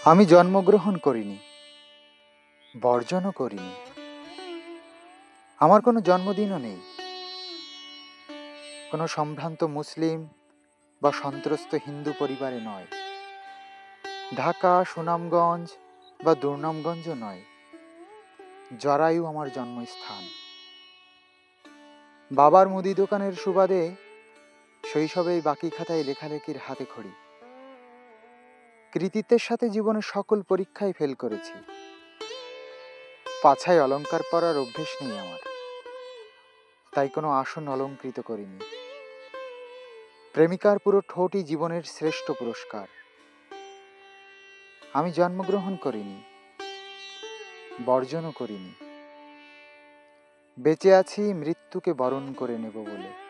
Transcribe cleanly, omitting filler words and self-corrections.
আমি জন্মগ্রহণ করিনি, বর্জনও করিনি। আমার কোনো জন্মদিনও নেই। কোনো সম্ভ্রান্ত মুসলিম বা সন্ত্রস্ত হিন্দু পরিবারে নয়। ঢাকা, সুনামগঞ্জ বা দুর্নামগঞ্জও নয়। জরায়ু আমার জন্মস্থান। বাবার মুদি দোকানের সুবাদে শৈশবেই বাকি খাতায় লেখালেখির হাতে খড়ি। কৃতিত্বের সাথে জীবনের সকল পরীক্ষায় ফেল করেছি। পাছায় অলংকার পরার অভ্যেস নেই আমার, তাই কোনো আসন অলংকৃত করিনি। প্রেমিকার পুরো ঠোঁটই জীবনের শ্রেষ্ঠ পুরস্কার। আমি জন্মগ্রহণ করিনি, বর্জনও করিনি। বেঁচে আছি মৃত্যুকে বরণ করে নেব বলে।